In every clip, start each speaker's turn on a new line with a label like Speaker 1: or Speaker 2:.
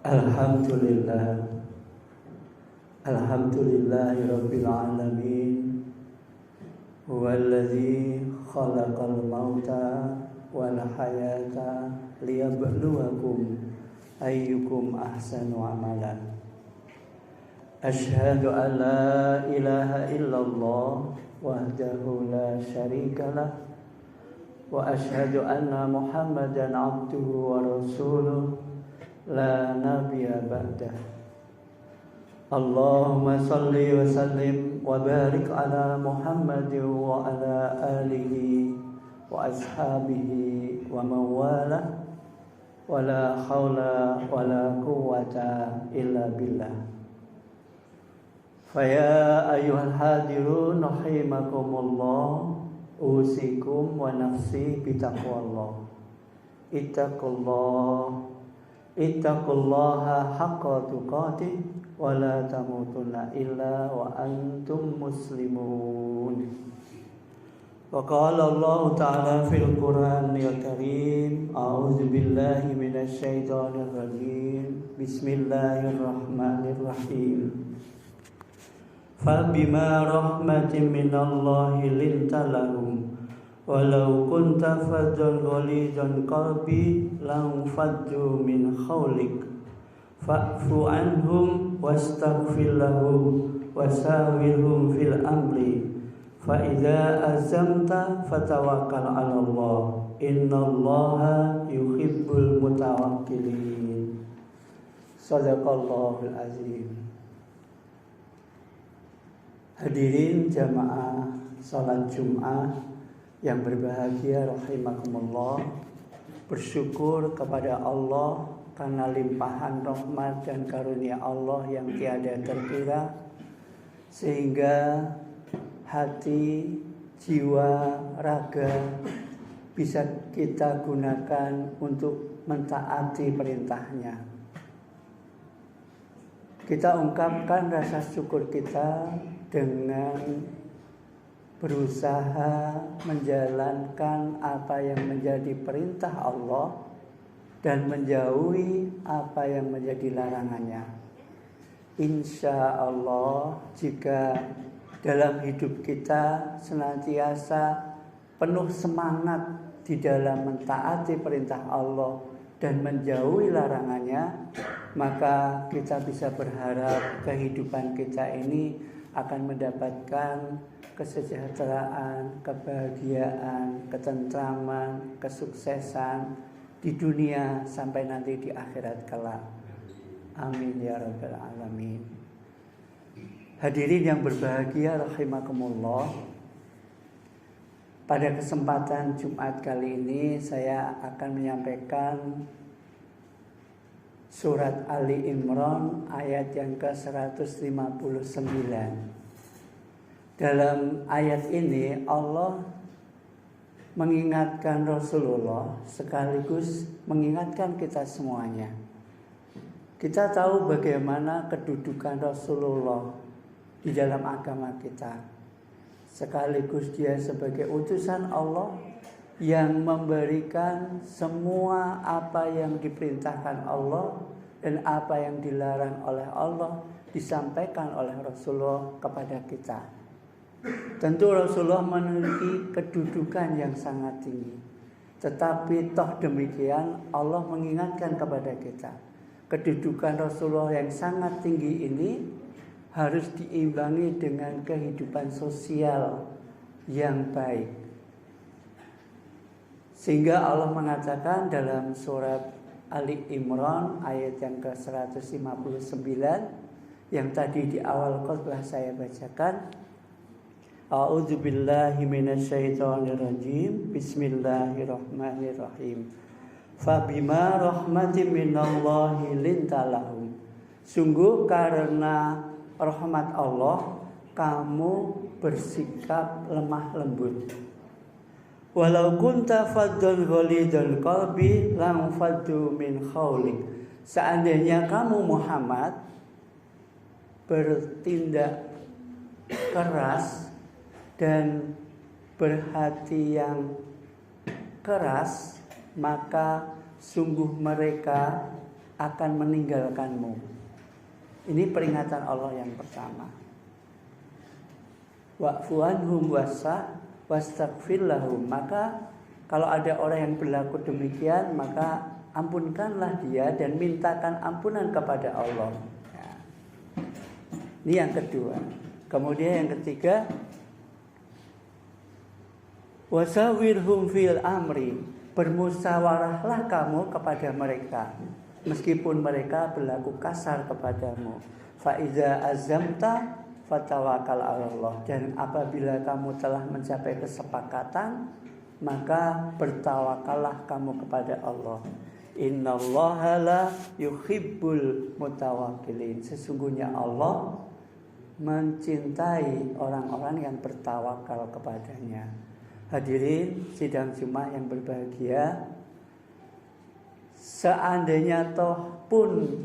Speaker 1: Alhamdulillah. Alhamdulillahirabbil alamin. Huwallazi khalaqal mauta wal hayata liyabluwakum ayyukum ahsanu amalan. Asyhadu an la ilaha illallah wahdahu la syarikalah wa asyhadu anna Muhammadan abduhu wa rasuluh la nabiyya ba'dah. Allahumma salli wa sallim wa barik ala Muhammadin wa ala alihi wa ashabihi wa mawala wa la hawla wa la quwwata illa billah. Faya ayyuhal hadirun rahimakumullah, usikum wa nafsi bitaqwallah. Ittaqullaha haqqa tuqatih wa la tamutunna illa wa antum muslimun. Wa qala Allah ta'ala fil Qur'anil Karim, a'udzu billahi minasy syaithanir rajim. Bismillahirrahmanirrahim. Fabima rahmatin minallahi linta lahum walau kunta fadzan ghalidhan qalbi lam faddu min khawlik fa'fu anhum wastaghfir lahum wasawirhum fil amri fa idza azamta fatawakkal 'ala Allah innallaha yuhibbul mutawakkilin. Shadaqallahul azim. Hadirin jamaah salat Jumat yang berbahagia rahimakumullah, bersyukur kepada Allah karena limpahan rahmat dan karunia Allah yang tiada terkira, sehingga hati, jiwa, raga bisa kita gunakan untuk mentaati perintahnya. Kita ungkapkan rasa syukur kita dengan berusaha menjalankan apa yang menjadi perintah Allah dan menjauhi apa yang menjadi larangannya. Insya Allah, jika dalam hidup kita senantiasa penuh semangat di dalam mentaati perintah Allah dan menjauhi larangannya, maka kita bisa berharap kehidupan kita ini akan mendapatkan kesejahteraan, kebahagiaan, ketentraman, kesuksesan di dunia sampai nanti di akhirat kelak. Amin ya rabbal alamin. Hadirin yang berbahagia rahimakumullah, pada kesempatan Jumat kali ini saya akan menyampaikan Surat Ali Imran ayat yang ke-159. Dalam ayat ini Allah mengingatkan Rasulullah sekaligus mengingatkan kita semuanya. Kita tahu bagaimana kedudukan Rasulullah di dalam agama kita. Sekaligus dia sebagai utusan Allah yang memberikan semua apa yang diperintahkan Allah dan apa yang dilarang oleh Allah disampaikan oleh Rasulullah kepada kita. Tentu Rasulullah memiliki kedudukan yang sangat tinggi, tetapi toh demikian Allah mengingatkan kepada kita, kedudukan Rasulullah yang sangat tinggi ini harus diimbangi dengan kehidupan sosial yang baik. Sehingga Allah mengatakan dalam surat Ali Imran ayat yang ke-159 yang tadi di awal khutbah saya bacakan, A'udzu billahi minasyaitonir rajim. Bismillahirrahmanirrahim. Fabima rahmatin minallahi lintalahum. Sungguh karena rahmat Allah kamu bersikap lemah lembut. Walau kunta faddan ghalidhal qalbi lam faddu min khawlik. Seandainya kamu Muhammad bertindak keras dan berhati yang keras, maka sungguh mereka akan meninggalkanmu. Ini peringatan Allah yang pertama. Wa'fu anhum wastaghfir lahum. Maka kalau ada orang yang berlaku demikian, maka ampunkanlah dia dan mintakan ampunan kepada Allah. Ya. Ini yang kedua. Kemudian yang ketiga, wasawirhum fil amri. Bermusyawarahlah kamu kepada mereka, meskipun mereka berlaku kasar kepadamu. Fa iza azamta fatawakal 'ala Allah. Dan apabila kamu telah mencapai kesepakatan, maka bertawakallah kamu kepada Allah. Innallaha la yuhibbul mutawakkilin. Sesungguhnya Allah mencintai orang-orang yang bertawakal kepadanya. Hadirin sidang Jumat yang berbahagia, seandainya toh pun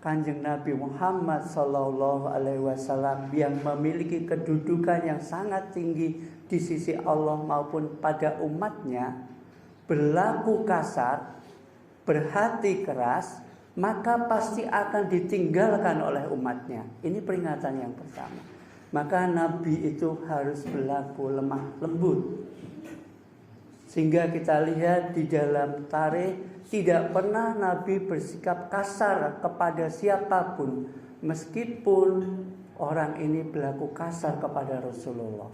Speaker 1: Kanjeng Nabi Muhammad Sallallahu Alaihi Wasallam yang memiliki kedudukan yang sangat tinggi di sisi Allah maupun pada umatnya berlaku kasar, berhati keras, maka pasti akan ditinggalkan oleh umatnya. Ini peringatan yang pertama. Maka Nabi itu harus berlaku lemah lembut. Sehingga kita lihat di dalam tarikh tidak pernah Nabi bersikap kasar kepada siapapun, meskipun orang ini berlaku kasar kepada Rasulullah.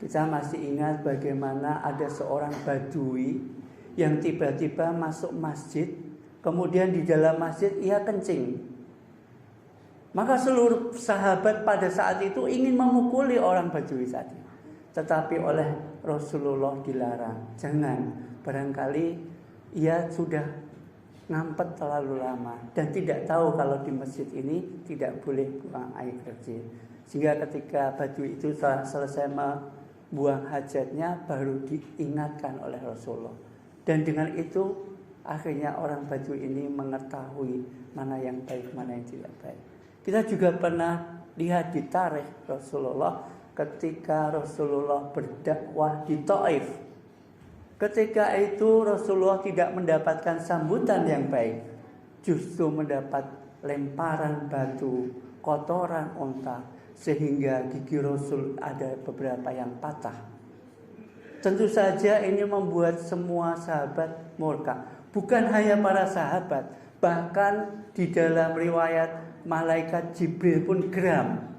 Speaker 1: Kita masih ingat bagaimana ada seorang Badui yang tiba-tiba masuk masjid, kemudian di dalam masjid ia kencing. Maka seluruh sahabat pada saat itu ingin memukuli orang Badui tadi. Tetapi oleh Rasulullah dilarang. Jangan, barangkali ia sudah ngampet terlalu lama dan tidak tahu kalau di masjid ini tidak boleh buang air kecil. Sehingga ketika Badui itu selesai membuang hajatnya, baru diingatkan oleh Rasulullah. Dan dengan itu akhirnya orang Badui ini mengetahui mana yang baik, mana yang tidak baik. Kita juga pernah lihat di tarikh Rasulullah ketika Rasulullah berdakwah di Taif. Ketika itu Rasulullah tidak mendapatkan sambutan yang baik, justru mendapat lemparan batu, kotoran unta, sehingga gigi Rasul ada beberapa yang patah. Tentu saja ini membuat semua sahabat murka. Bukan hanya para sahabat, bahkan di dalam riwayat malaikat Jibril pun geram.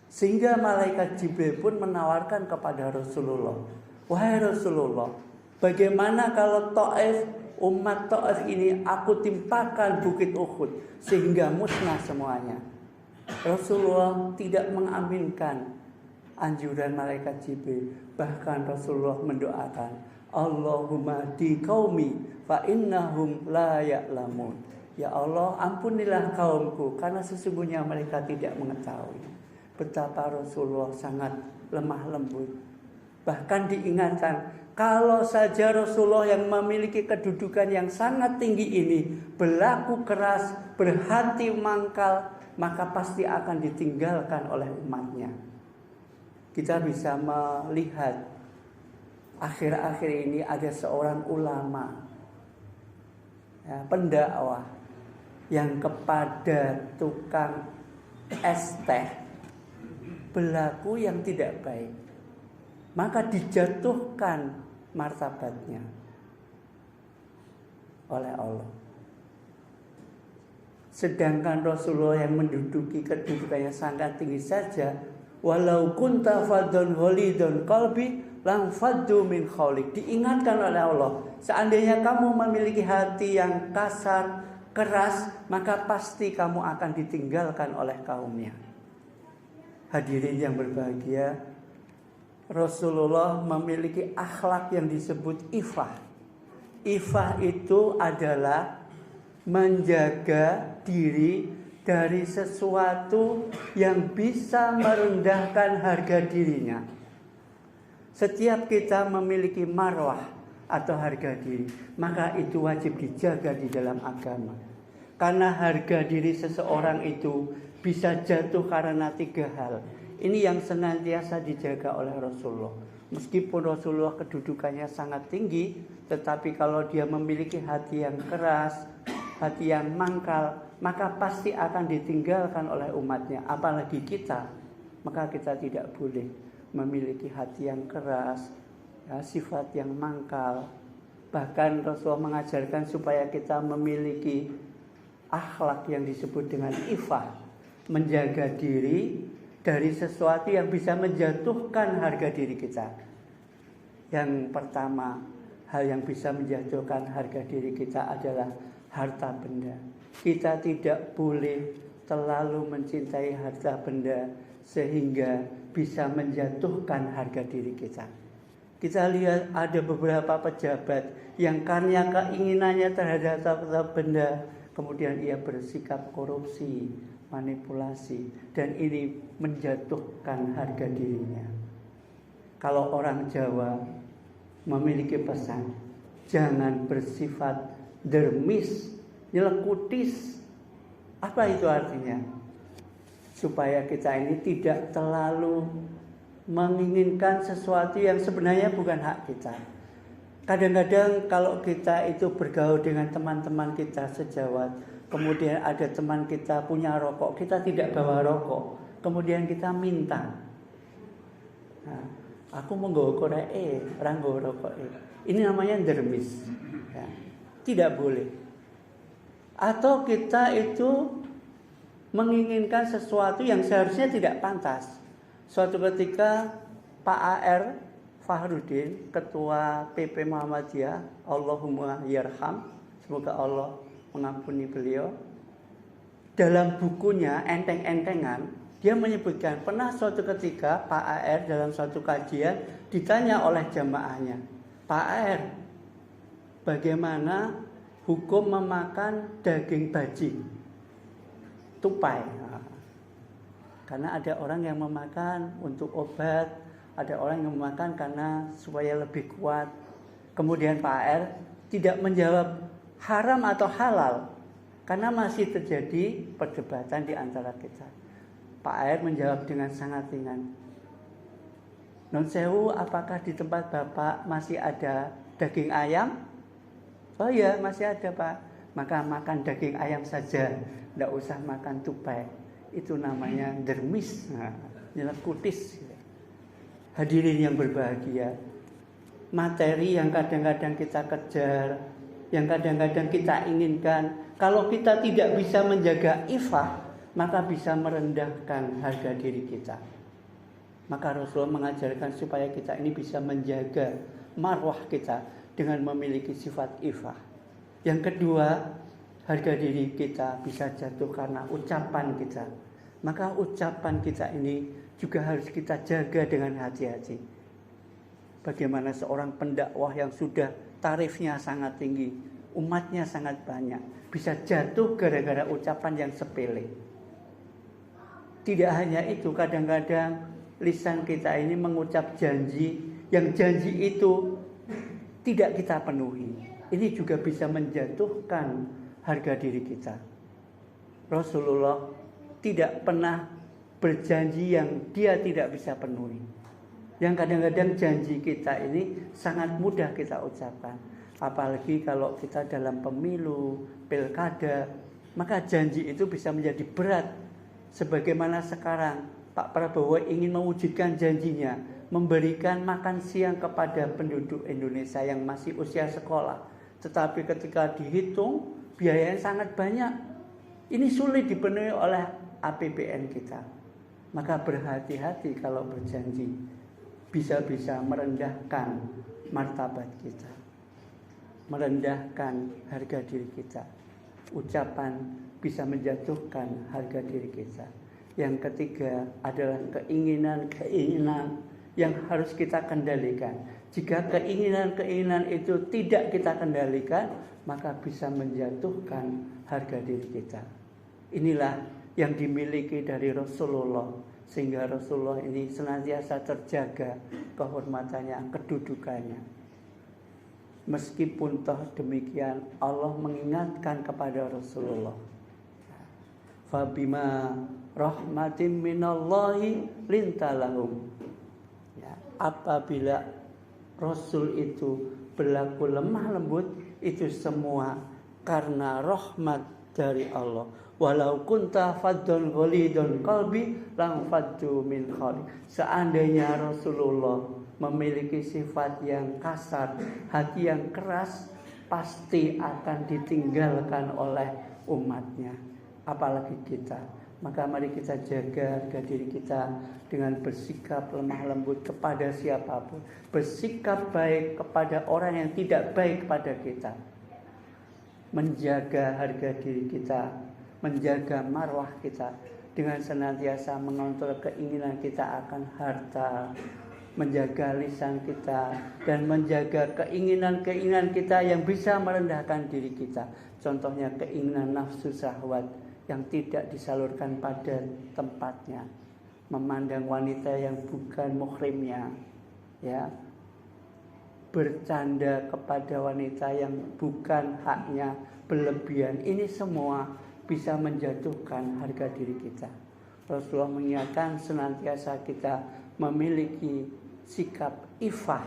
Speaker 1: Sehingga malaikat Jibril pun menawarkan kepada Rasulullah, wahai Rasulullah, bagaimana kalau Taif, umat Taif ini aku timpakan bukit Uhud sehingga musnah semuanya. Rasulullah tidak mengaminkan anjuran malaikat Jibril. Bahkan Rasulullah mendoakan, Allahumma di qaumi fa innahum la ya'lamun. Ya Allah, ampunilah kaumku karena sesungguhnya mereka tidak mengetahui. Betapa Rasulullah sangat lemah lembut. Bahkan diingatkan, kalau saja Rasulullah yang memiliki kedudukan yang sangat tinggi ini berlaku keras, berhati mangkal, maka pasti akan ditinggalkan oleh umatnya. Kita bisa melihat akhir-akhir ini ada seorang ulama, ya, pendakwah yang kepada tukang es teh berlaku yang tidak baik, maka dijatuhkan martabatnya oleh Allah. Sedangkan Rasulullah yang menduduki kedudukannya sangat tinggi saja, walau kunta fadhon ghalidun qalbi lam faddu min khawlik. Diingatkan oleh Allah, seandainya kamu memiliki hati yang kasar, keras, maka pasti kamu akan ditinggalkan oleh kaumnya. Hadirin yang berbahagia, Rasulullah memiliki akhlak yang disebut ifah. Ifah itu adalah menjaga diri dari sesuatu yang bisa merendahkan harga dirinya. Setiap kita memiliki marwah atau harga diri, maka itu wajib dijaga di dalam agama. Karena harga diri seseorang itu bisa jatuh karena 3 hal. Ini yang senantiasa dijaga oleh Rasulullah. Meskipun Rasulullah kedudukannya sangat tinggi, tetapi kalau dia memiliki hati yang keras, hati yang mangkal, maka pasti akan ditinggalkan oleh umatnya. Apalagi kita, maka kita tidak boleh memiliki hati yang keras, ya, sifat yang mangkal. Bahkan Rasulullah mengajarkan supaya kita memiliki akhlak yang disebut dengan ifah, menjaga diri dari sesuatu yang bisa menjatuhkan harga diri kita. Yang pertama, hal yang bisa menjatuhkan harga diri kita adalah harta benda. Kita tidak boleh terlalu mencintai harta benda sehingga bisa menjatuhkan harga diri kita. Kita lihat ada beberapa pejabat yang karena keinginannya terhadap harta benda, kemudian ia bersikap korupsi, manipulasi, dan ini menjatuhkan harga dirinya. Kalau orang Jawa memiliki pesan, jangan bersifat dermis, nyelekutis. Apa itu artinya? Supaya kita ini tidak terlalu menginginkan sesuatu yang sebenarnya bukan hak kita. Kadang-kadang kalau kita itu bergaul dengan teman-teman kita sejawat, kemudian ada teman kita punya rokok, kita tidak bawa rokok, kemudian kita minta. Nah, aku mau nggawa korek, orang nggawa rokok. Ini namanya dermis. Ya, tidak boleh. Atau kita itu menginginkan sesuatu yang seharusnya tidak pantas. Suatu ketika Pak AR Fahrudin, Ketua PP Muhammadiyah, Allahumma yarham, semoga Allah mengampuni beliau, dalam bukunya Enteng-Entengan, dia menyebutkan pernah suatu ketika Pak AR dalam suatu kajian ditanya oleh jamaahnya, Pak AR, bagaimana hukum memakan daging bajing, tupai? Karena ada orang yang memakan untuk obat, ada orang yang memakan karena supaya lebih kuat. Kemudian Pak AR tidak menjawab haram atau halal, karena masih terjadi perdebatan di antara kita. Pak AR menjawab dengan sangat ringan. Non sewu, apakah di tempat Bapak masih ada daging ayam? Oh iya, masih ada Pak. Maka makan daging ayam saja, tidak usah makan tupai. Itu namanya dermis, nyelekutis. Hadirin yang berbahagia, materi yang kadang-kadang kita kejar, yang kadang-kadang kita inginkan, kalau kita tidak bisa menjaga ifah, maka bisa merendahkan harga diri kita. Maka Rasulullah mengajarkan supaya kita ini bisa menjaga marwah kita dengan memiliki sifat ifah. Yang kedua, harga diri kita bisa jatuh karena ucapan kita. Maka ucapan kita ini juga harus kita jaga dengan hati-hati. Bagaimana seorang pendakwah yang sudah tarifnya sangat tinggi, umatnya sangat banyak, bisa jatuh gara-gara ucapan yang sepele. Tidak hanya itu, kadang-kadang lisan kita ini mengucap janji, yang janji itu tidak kita penuhi. Ini juga bisa menjatuhkan harga diri kita. Rasulullah tidak pernah berjanji yang dia tidak bisa penuhi. Yang kadang-kadang janji kita ini sangat mudah kita ucapkan. Apalagi kalau kita dalam pemilu, pilkada, maka janji itu bisa menjadi berat. Sebagaimana sekarang Pak Prabowo ingin mewujudkan janjinya, memberikan makan siang kepada penduduk Indonesia yang masih usia sekolah. Tetapi ketika dihitung, biayanya sangat banyak. Ini sulit dipenuhi oleh APBN kita. Maka berhati-hati kalau berjanji, bisa-bisa merendahkan martabat kita, merendahkan harga diri kita. Ucapan bisa menjatuhkan harga diri kita. Yang ketiga adalah keinginan-keinginan yang harus kita kendalikan. Jika keinginan-keinginan itu tidak kita kendalikan, maka bisa menjatuhkan harga diri kita. Inilah yang dimiliki dari Rasulullah, sehingga Rasulullah ini senantiasa terjaga kehormatannya, kedudukannya. Meskipun toh demikian, Allah mengingatkan kepada Rasulullah, fabima rahmatin minallahi lintalahum. Ya, apabila Rasul itu berlaku lemah lembut, itu semua karena rahmat dari Allah. Walau kunta faddun ghalidun qalbi lang faddu min khali. Seandainya Rasulullah memiliki sifat yang kasar, hati yang keras, pasti akan ditinggalkan oleh umatnya, apalagi kita. Maka mari kita jaga harga diri kita dengan bersikap lemah lembut kepada siapapun, bersikap baik kepada orang yang tidak baik kepada kita, menjaga harga diri kita, menjaga marwah kita dengan senantiasa mengontrol keinginan kita akan harta, menjaga lisan kita, dan menjaga keinginan-keinginan kita yang bisa merendahkan diri kita. Contohnya keinginan nafsu syahwat yang tidak disalurkan pada tempatnya, memandang wanita yang bukan muhrimnya, ya, bercanda kepada wanita yang bukan haknya, berlebihan. Ini semua bisa menjatuhkan harga diri kita. Rasulullah mengingatkan senantiasa kita memiliki sikap ifah,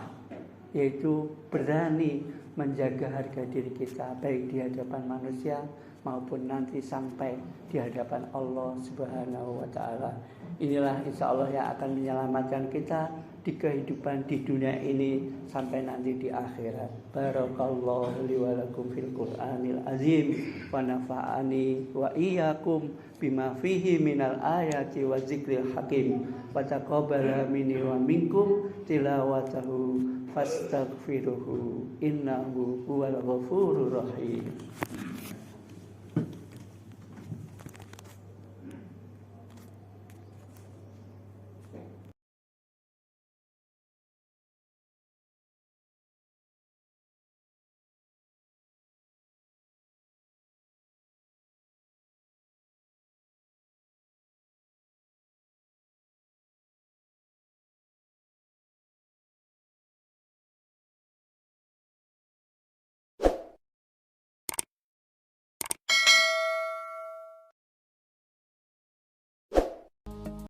Speaker 1: yaitu berani menjaga harga diri kita baik di hadapan manusia maupun nanti sampai di hadapan Allah Subhanahu wa taala. Inilah insya Allah yang akan menyelamatkan kita di kehidupan di dunia ini sampai nanti di akhirat. Barakallahu li wa lakum fil Qur'anil azim wa nafa'ani wa iyyakum bima fihi minal ayati wa zikril hakim wa taqabbala minni wa minkum tilawatahu fastaghfiruhu innahu huwal ghafurur rahim.